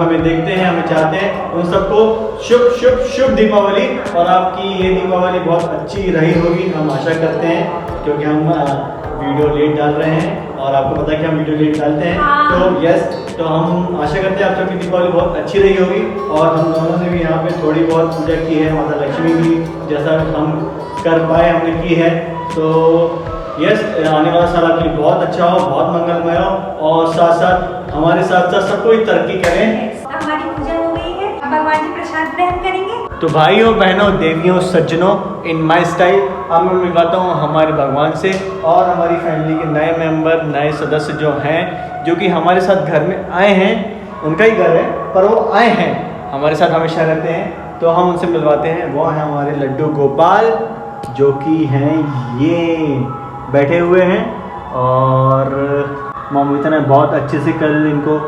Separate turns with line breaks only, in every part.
हमें देखते हैं, हमें चाहते हैं, उन सबको शुभ शुभ शुभ दीपावली। और आपकी ये दीपावली बहुत अच्छी रही होगी, हम आशा करते हैं, क्योंकि हम वीडियो लेट डाल रहे हैं और आपको पता है कि हम वीडियो लेट डालते हैं। तो यस, तो हम आशा करते हैं आप सबकी दीपावली बहुत अच्छी रही होगी। और हम दोनों ने भी यहाँ पे थोड़ी बहुत पूजा की है, माता लक्ष्मी की जैसा हम कर पाए हमने की है। तो यस, आने वाला साल आपके लिए बहुत अच्छा हो, बहुत मंगलमय हो, और साथ साथ हमारे साथ साथ सब कोई तरक्की करें।
हमारी पूजा हो गई है, अब भगवान जी प्रसाद ग्रहण करेंगे।
तो भाइयों बहनों देवियों सज्जनों, इन माई स्टाइल अब मैं मिलवाता हूँ हमारे भगवान से और हमारी फैमिली के नए मेंबर, नए सदस्य जो हैं, जो कि हमारे साथ घर में आए हैं। उनका ही घर है पर वो आए हैं, हमारे साथ हमेशा रहते हैं, तो हम उनसे मिलवाते हैं। वो हैं हमारे लड्डू गोपाल, जो कि हैं ये बैठे हुए हैं। और मम्मी ने बहुत अच्छे से कल इनको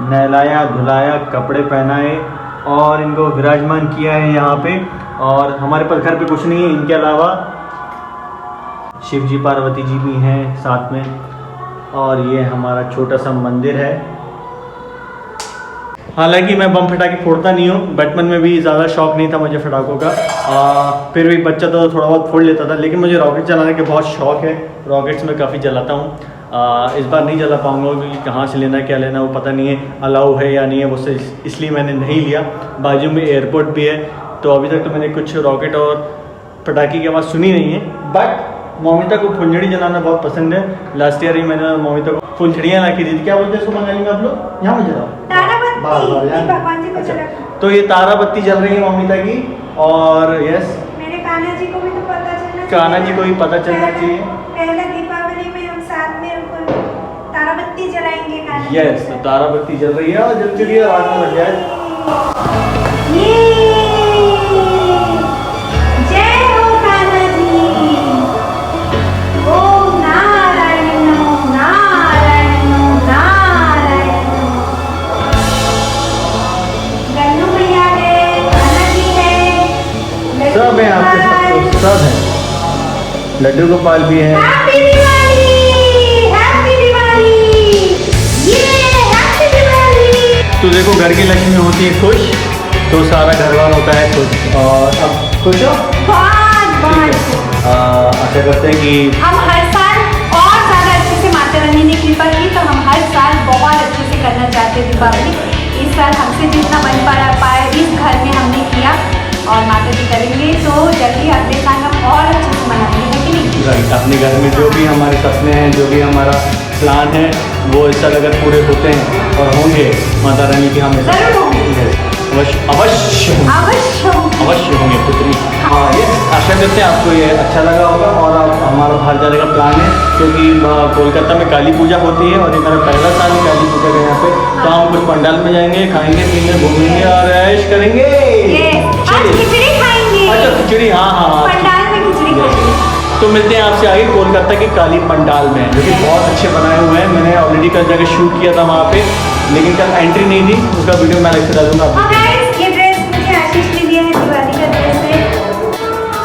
नहलाया धुलाया, कपड़े पहनाए और इनको विराजमान किया है यहाँ पे। और हमारे पास घर पे कुछ नहीं है, इनके अलावा शिव जी पार्वती जी भी हैं साथ में। और ये हमारा छोटा सा मंदिर है। हालांकि मैं बम फटाके फोड़ता नहीं हूँ, बचपन में भी ज़्यादा शौक नहीं था मुझे फटाकों का, फिर भी बच्चा तो थोड़ा बहुत फोड़ लेता था, लेकिन मुझे रॉकेट चलाने का बहुत शौक है। रॉकेट्स में काफ़ी जलाता हूँ। इस बार नहीं जला पाऊँगा क्योंकि कहाँ से लेना क्या लेना वो पता नहीं है, अलाउ है या नहीं है, वो इसलिए मैंने नहीं लिया। बाजू में एयरपोर्ट भी है, तो अभी तक तो मैंने कुछ रॉकेट और पटाखे की आवाज़ सुनी नहीं है। बट मोमिता को फुलझड़ी जलाना बहुत पसंद है। लास्ट ईयर ही मैंने मोमिता को फुलझड़ियाँ ला के दी थी। क्या बोलते हैं इसको बंगाली में आप लोग? यहाँ में जलाओ, तो ये तारा बत्ती जल रही है मोमिता की। और यस,
मेरे कान्हा जी को भी तो पता चलना चाहिए।
कान्हा जी को भी पता चलना चाहिए।
पहले दीपावली में हम साथ में तारा बत्ती जलाएंगे कान्हा जी।
यस, तो तारा बत्ती जल रही है और जल चुकी है, रात में लग जाए।
जय हो कान्हा जी। ओम नारायण नमो नारायण नमो नारायण नमो। गन्नू भैया है, कान्हा जी है,
सब है आपके, सब है। लड्डू गोपाल भी है।
हैप्पी दिवाली, हैप्पी दिवाली, ये हैप्पी दिवाली।
तो देखो घर की लक्ष्मी होती है खुश, तो सारा घरवार होता है खुश। और अब खुश हो?
बहुत
आशा करते हैं कि
हम हर साल और ज़्यादा अच्छे से माता रानी ने कृपा की, तो हम हर साल बहुत अच्छे से करना चाहते हैं दीपावली। इस साल हमसे जितना बन पाए इस घर में हमने किया, और माता जी करेंगे तो जल्दी अगले साल हम और अच्छे से मनाएंगे, है कि नहीं?
राइट, अपने घर में जो भी हमारे सपने हैं, जो भी हमारा प्लान है, वो इस साल अगर पूरे होते हैं और होंगे, माता रानी की हम
जरूर होंगे,
अवश्य अवश्य अवश्य होंगे पुत्री। हाँ, ये आशा करते हैं आपको ये अच्छा लगा होगा। और आप हमारा बाहर जाने का प्लान है, क्योंकि कोलकाता में काली पूजा होती है और ये मेरा पहला साल है काली पूजा का यहाँ पे। तो हम कुछ पंडाल में जाएंगे, खाएंगे पीएंगे घूमेंगे और ऐश करेंगे।
आज खिचड़ी खाएंगे।
अच्छा खिचड़ी, हाँ हाँ,
पंडाल में खिचड़ी खाएंगे।
तो मिलते हैं आपसे आगे कोलकाता के काली पंडाल में, जो कि बहुत अच्छे बनाए हुए हैं। मैंने ऑलरेडी कल जाकर शूट किया था वहाँ पे, लेकिन कल एंट्री नहीं थी, उसका वीडियो मैं अलग से डालूंगा।
ये ड्रेस मुझे आशीष ने दिया है, दिवाली का ड्रेस है।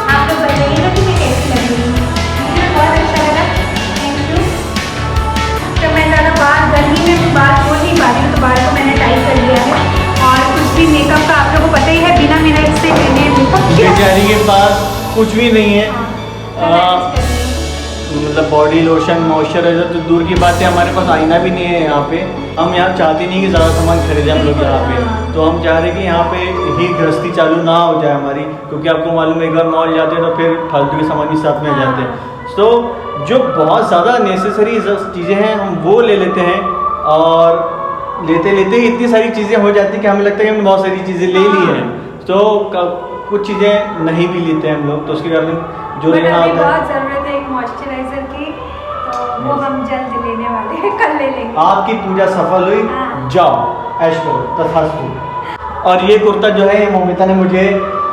आप लोग बताइएगा कि मैं कैसी लग रही हूँ। मुझे बहुत अच्छा लगा, थैंक यू। तो मैं ज़्यादा गर्मी में बाल खोल नहीं पा रही हूँ, तो बाल को मैंने टाइट कर लिया है। और कुछ भी मेकअप का आप लोगों को पता ही है, बिना मेकअप से मैंने मेकअप किया।
बेचारी के पास कुछ भी नहीं है, मतलब बॉडी लोशन मॉइस्चराइजर तो दूर की बात है, हमारे पास आईना भी नहीं है यहाँ पे। हम यहाँ चाहते नहीं कि ज़्यादा सामान खरीदें हम लोग यहाँ पे, तो हम चाह रहे हैं कि यहाँ पे ही गृहस्थी चालू ना हो जाए हमारी, क्योंकि आपको मालूम है एक बार मॉल जाते हैं तो फिर फालतू के सामान भी साथ में आ जाते हैं। तो जो बहुत ज़्यादा नेसेसरी चीज़ें हैं हम वो ले लेते हैं, और लेते लेते ही इतनी सारी चीज़ें हो जाती हैं कि हमें लगता है कि हमने बहुत सारी चीज़ें ले ली हैं, तो कुछ चीज़ें नहीं भी लेते हैं हम लोग, तो उसके कारण जो लेना होता है।
बहुत ज़रूरत है एक मॉइस्चराइजर की, तो वो हम जल्द लेने वाले हैं, कल ले लेंगे।
आपकी पूजा सफल हुई, जाओ ऐश करो तथास्तु। और ये कुर्ता जो है ये मोमिता ने मुझे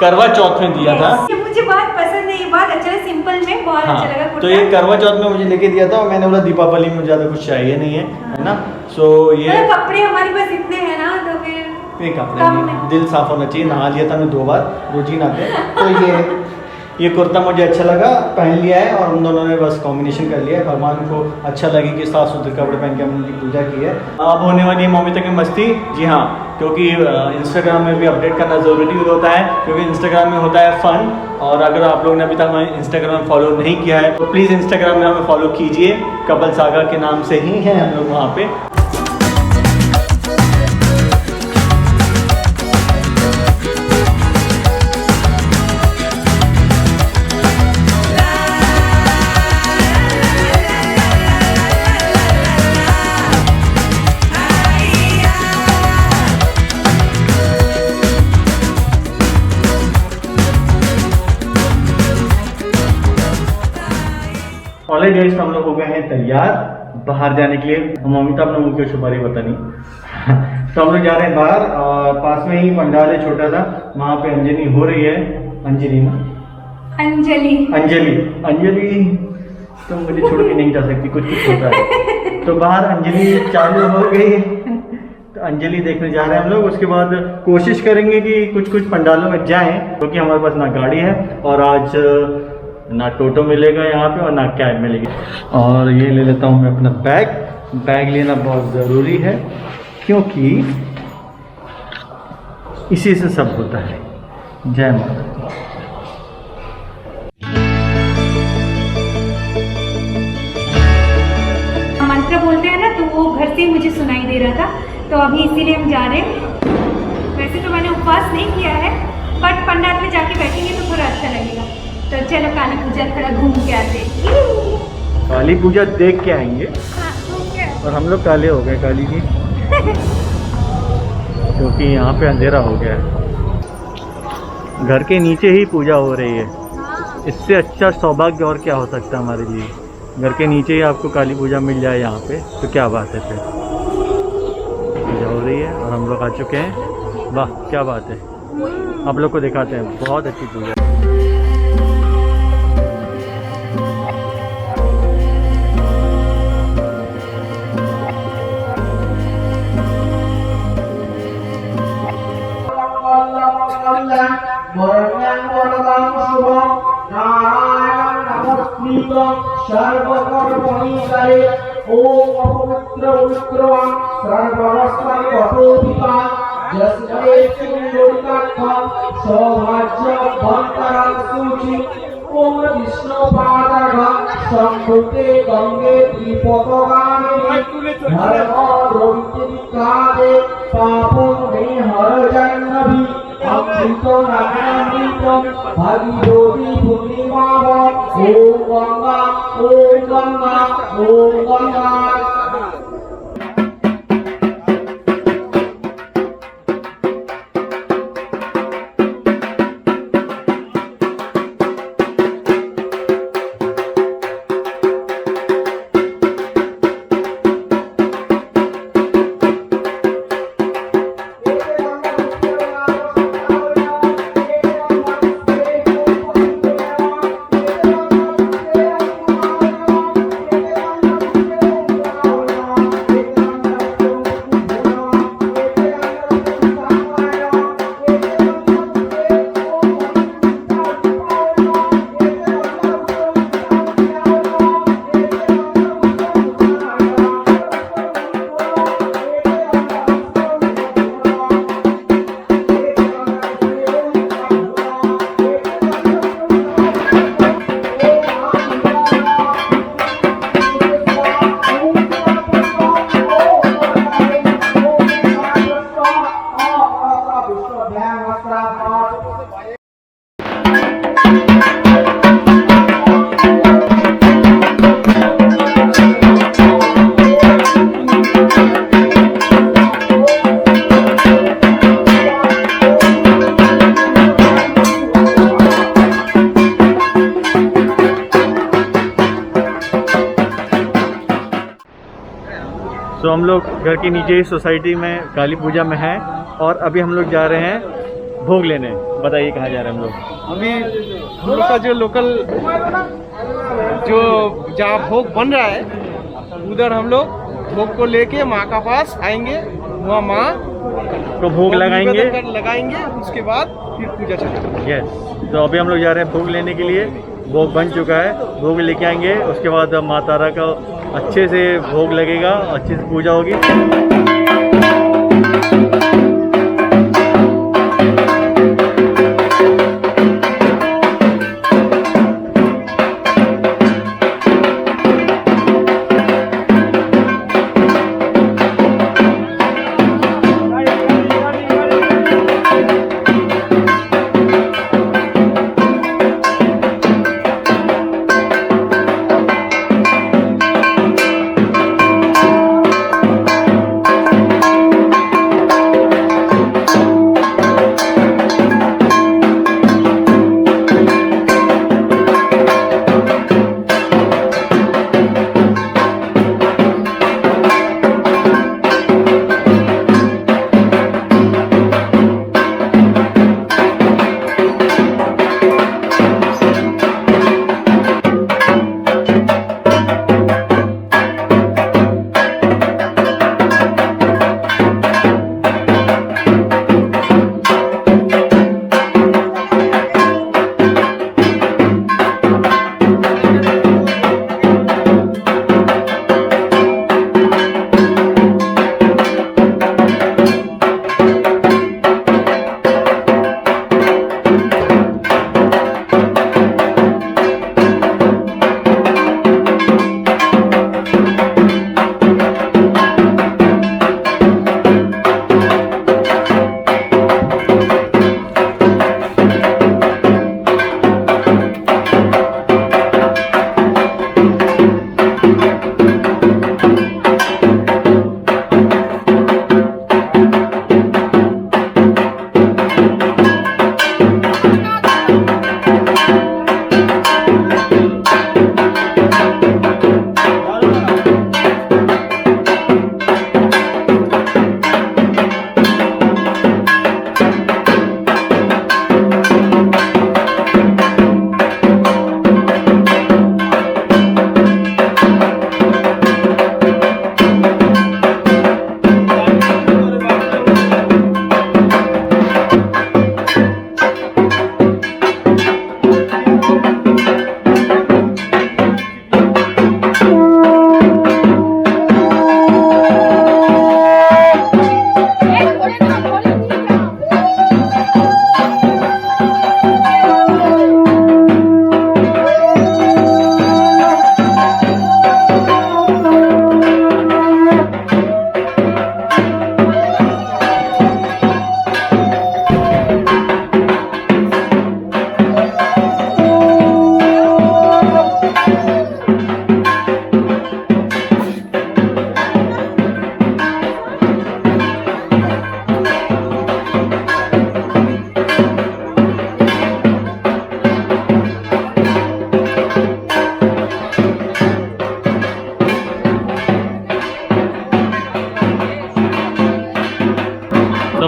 करवा चौथ में दिया था।
ये मुझे बहुत पसंद है, ये बहुत अच्छा है, सिंपल में बहुत अच्छा लगा कुर्ता।
तो ये करवा चौथ में मुझे लेके दिया था, और मैंने बोला दीपावली में ज़्यादा कुछ चाहिए नहीं है ना। सो ये
कपड़े हमारे पास इतने हैं ना, तो फिर
कपड़े नहीं, दिल साफ होना चाहिए। नहा लिया था मैं 2 बार, रोज ही नहाते। तो ये कुर्ता मुझे अच्छा लगा, पहन लिया है, और उन दोनों ने बस कॉम्बिनेशन कर लिया है। भगवान को अच्छा लगे कि साफ सुथरे कपड़े पहन के हमने पूजा की है। अब होने वाली है मोमिता की मस्ती। जी हाँ, क्योंकि इंस्टाग्राम में भी अपडेट करना ज़रूरी होता है, क्योंकि इंस्टाग्राम में होता है फ़न। और अगर आप लोगों ने अभी तक हमें इंस्टाग्राम फॉलो नहीं किया है तो प्लीज़ इंस्टाग्राम में हमें फॉलो कीजिए। कपल सागा के नाम से ही हैं हम लोग वहाँ पे। ऑलरेडी गाइस हम लोग हो गए हैं तैयार बाहर जाने के लिए। मम्मी तो आप लोगों को छुपा रही पता नहीं। तो हम लोग जा रहे हैं बाहर और पास में ही पंडाल है छोटा सा, वहाँ पे अंजलि हो रही है। अंजलि ना
अंजलि
अंजलि अंजलि तो मुझे छोड़ के नहीं जा सकती, कुछ कुछ होता है। तो बाहर अंजलि चालू हो गई, तो अंजलि देखने जा रहे हैं हम लोग। उसके बाद कोशिश करेंगे कि कुछ कुछ पंडालों में जाएं, क्योंकि हमारे पास ना गाड़ी है और आज ना टोटो मिलेगा यहाँ पे और ना कैब मिलेगी। और ये ले लेता हूँ मैं अपना बैग लेना बहुत ज़रूरी है, क्योंकि इसी से सब होता है। जय माता दी।
मंत्र बोलते हैं ना, तो वो घर से मुझे सुनाई दे रहा था, तो अभी इसीलिए हम जा रहे हैं। वैसे तो मैंने उपवास नहीं किया है, बट पंडाल में जाके बैठेंगे तो थोड़ा अच्छा लगेगा। तो चलो काली पूजा थोड़ा घूम के आते हैं।
काली पूजा देख के आएंगे। और हम लोग काले हो गए काली जी, क्योंकि यहाँ पे अंधेरा हो गया है। घर के नीचे ही पूजा हो रही है, इससे अच्छा सौभाग्य और क्या हो सकता है हमारे लिए। घर के नीचे ही आपको काली पूजा मिल जाए यहाँ पे, तो क्या बात है। फिर पूजा हो रही है और हम लोग आ चुके हैं। वाह क्या बात है। आप लोग को दिखाते हैं, बहुत अच्छी पूजा।
सर्वकर्मणीकरे ओम अपवित्र उत्क्रम सर्ववस्था कटोपिता जस्मे सुंदरिकाख्यम सौभाग्य भक्तरं सूचि ओम विष्णुपादर्घ संभुते गंगे त्रिपतगामिनी धर्म द्रवितिकादे पापं मे हर जन्नभि अमृतो नानामृतं भागीरथी पूर्णिमाव ओम गंगा ओम गंगा ओम गंगा।
तो हम लोग घर के नीचे ही सोसाइटी में काली पूजा में हैं और अभी हम लोग जा रहे हैं भोग लेने। बताइए कहाँ जा रहे हैं हम लोग?
अभी हम लोग का जो लोकल जो जहाँ भोग बन रहा है उधर हम लोग भोग को लेके माँ का पास आएंगे, वहाँ माँ
को भोग
लगाएंगे, उसके बाद फिर पूजा चलेगी।
यस, तो अभी हम लोग जा रहे हैं भोग लेने के लिए। भोग बन चुका है, भोग लेके आएंगे, उसके बाद माँ तारा का अच्छे से भोग लगेगा, अच्छे से पूजा होगी।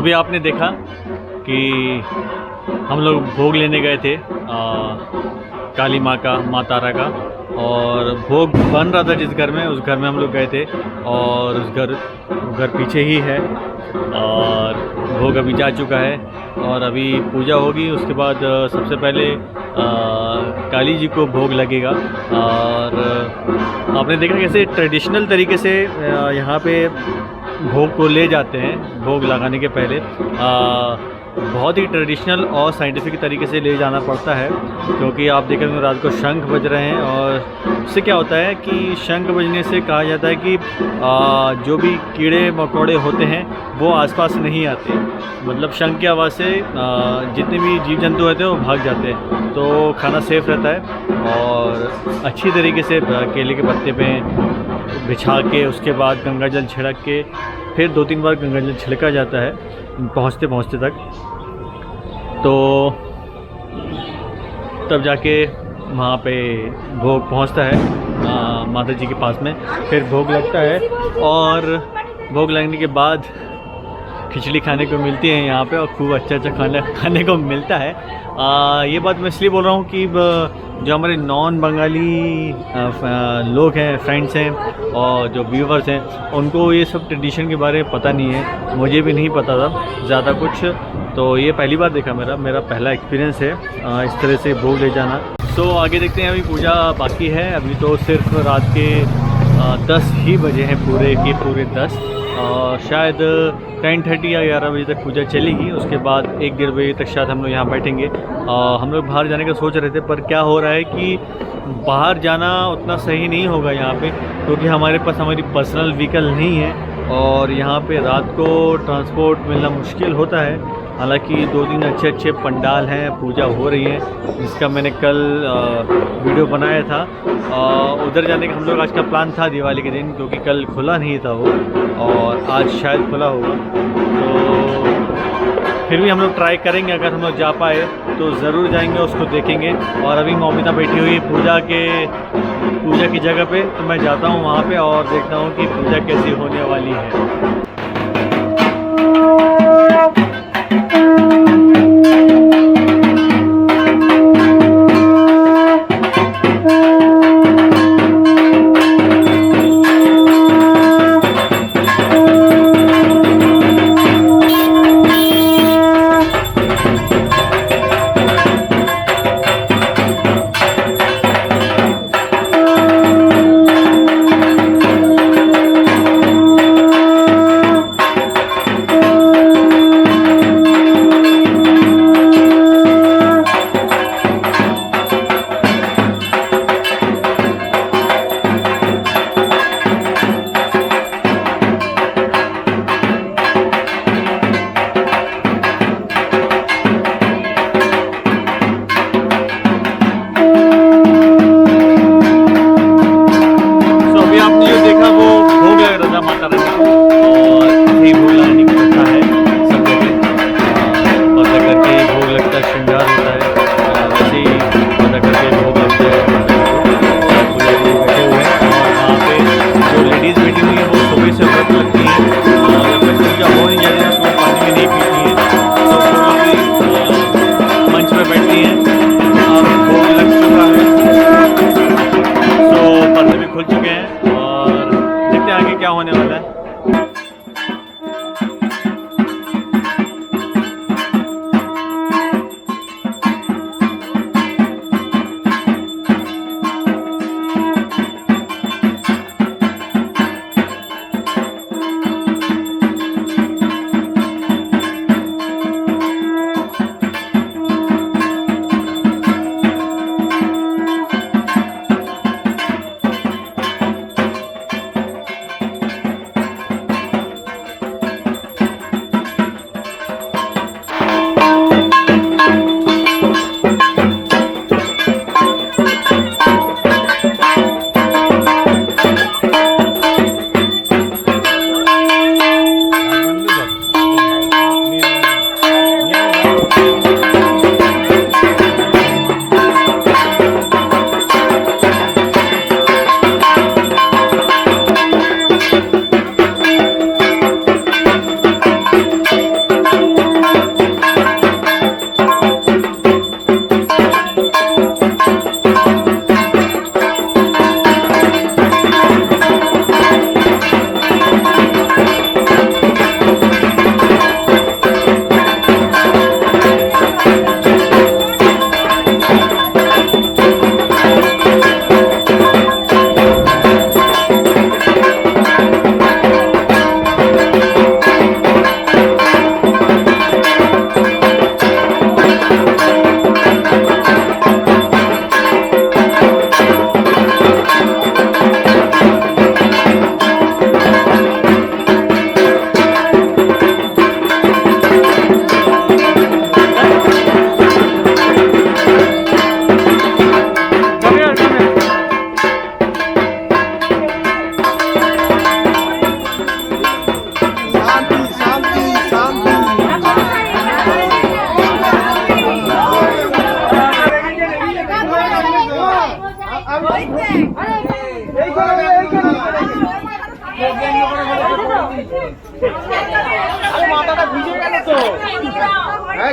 अभी आपने देखा कि हम लोग भोग लेने गए थे काली माँ का, माँ तारा का, और भोग बन रहा था जिस घर में, उस घर में हम लोग गए थे और उस घर पीछे ही है और भोग अभी जा चुका है और अभी पूजा होगी। उसके बाद सबसे पहले काली जी को भोग लगेगा और आपने देखा कैसे ट्रेडिशनल तरीके से यहाँ पे भोग को ले जाते हैं। भोग लगाने के पहले बहुत ही ट्रेडिशनल और साइंटिफिक तरीके से ले जाना पड़ता है, क्योंकि आप देख रहे हैं रात को शंख बज रहे हैं और इससे क्या होता है कि शंख बजने से कहा जाता है कि जो भी कीड़े मकोड़े होते हैं वो आसपास नहीं आते, मतलब शंख की आवाज़ से जितने भी जीव जंतु होते हैं वो भाग जाते हैं, तो खाना सेफ रहता है। और अच्छी तरीके से केले के पत्ते पे बिछा के उसके बाद गंगा जल छिड़क के फिर 2-3 बार गंगा जल छिड़का जाता है पहुँचते पहुँचते तक, तो तब जाके वहाँ पे भोग पहुँचता है माता जी के पास में, फिर भोग लगता है और भोग लगने के बाद खिचड़ी खाने को मिलती है यहाँ पे और खूब अच्छा खाना खाने को मिलता है। ये बात मैं इसलिए बोल रहा हूँ कि जो हमारे नॉन बंगाली लोग हैं, फ्रेंड्स हैं और जो व्यूवर्स हैं, उनको ये सब ट्रेडिशन के बारे में पता नहीं है, मुझे भी नहीं पता था ज़्यादा कुछ, तो ये पहली बार देखा मेरा पहला एक्सपीरियंस है इस तरह से भोग ले जाना। तो आगे देखते हैं, अभी पूजा बाकी है, अभी तो सिर्फ रात के 10 ही बजे हैं पूरे के पूरे 10, और शायद 10:30 या 11 बजे तक पूजा चलेगी। उसके बाद 1-1:30 बजे तक शायद हम लोग यहाँ बैठेंगे। हम लोग बाहर जाने का सोच रहे थे, पर क्या हो रहा है कि बाहर जाना उतना सही नहीं होगा यहाँ पे, क्योंकि हमारे पास हमारी पर्सनल व्हीकल नहीं है और यहाँ पे रात को ट्रांसपोर्ट मिलना मुश्किल होता है। हालांकि 2-3 अच्छे पंडाल हैं, पूजा हो रही है, जिसका मैंने कल वीडियो बनाया था। उधर जाने का हम लोग आज का प्लान था दिवाली के दिन, क्योंकि कल खुला नहीं था वो और आज शायद खुला होगा, तो फिर भी हम लोग ट्राई करेंगे, अगर हम लोग जा पाए तो ज़रूर जाएंगे, उसको देखेंगे। और अभी मौमिता बैठी हुई पूजा की जगह पे, तो मैं जाता हूँ वहाँ पे और देखता हूँ कि पूजा कैसी होने वाली है।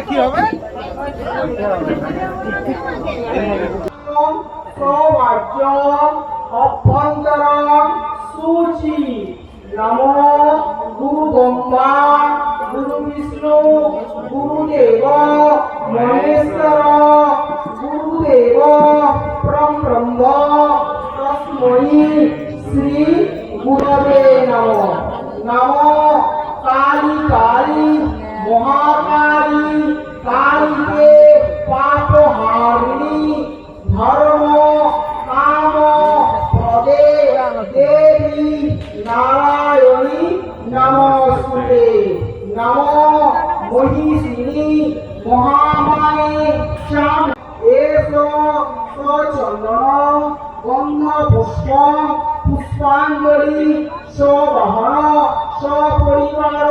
কি হবে
সৌভাগ্য অভ্যন্তরম সূচি নমো গুরু ব্রহ্মা গুরু বিষ্ণু গুরুদেব মহেশ্বর গুরুদেব ব্রহ্ম তস্मै শ্রী গুরবে নমঃ নমো কালী কালী মহাকালী কালীকে পাপহারিণী ধর্ম কাম প্রদে দেবী নারায়ণী নমস্তুতে নমো মহিষিণী মহামায়ে চাম এসো সচন্দন গন্ধ পুষ্প पुष्पांजलि सौबहन सपरिवार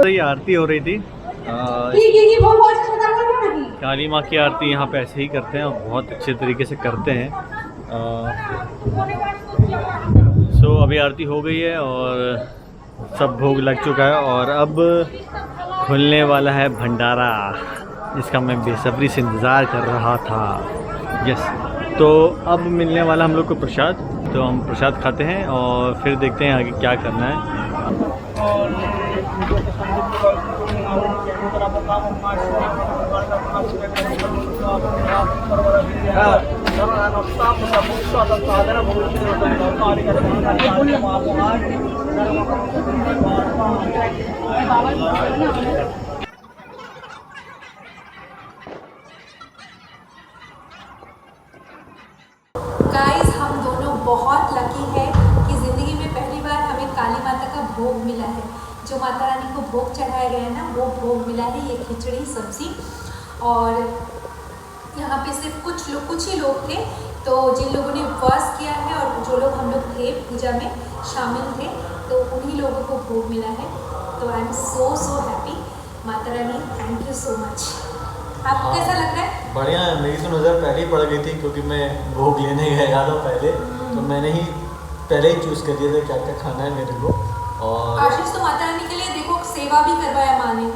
ये आरती हो रही थी काली माँ की आरती यहाँ पे ऐसे ही करते हैं और बहुत अच्छे तरीके से करते हैं। सो अभी आरती हो गई है और सब भोग लग चुका है और अब खुलने वाला है भंडारा, जिसका मैं बेसब्री से इंतज़ार कर रहा था। यस, तो अब मिलने वाला हम लोग को प्रसाद, तो हम प्रसाद खाते हैं और फिर देखते हैं आगे क्या करना है।
गाइस, हम दोनों बहुत लकी है कि ज़िंदगी में पहली बार हमें काली माता का भोग मिला है। जो माता रानी को भोग चढ़ाया गया है ना, वो भोग मिला है, ये खिचड़ी सब्जी। और यहाँ पे सिर्फ कुछ ही लोग थे, तो जिन लोगों ने उपवास किया है और जो लोग हम लोग थे पूजा में शामिल थे, तो उन्हीं लोगों को भोग मिला है। तो I am so happy. Mata Rani, thank you so much. आपको कैसा लग रहा है?
बढ़िया है। मेरी तो नज़र पहले ही पड़ गई थी क्योंकि मैं भोग लेने गया था पहले, तो मैंने ही पहले ही चूज़ कर दिया था क्या क्या खाना है मेरे को। और
आशीष तो माता रानी के लिए देखो सेवा भी करवाया माँ ने,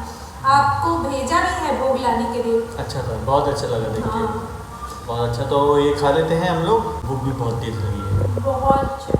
आपको भेजा भी है भोग लाने के लिए।
अच्छा था, बहुत अच्छा लगा देखिए।
हाँ।
बहुत अच्छा। तो ये खा लेते हैं हम लोग, भूख भी बहुत तेज़ लगी है।
बहुत अच्छा।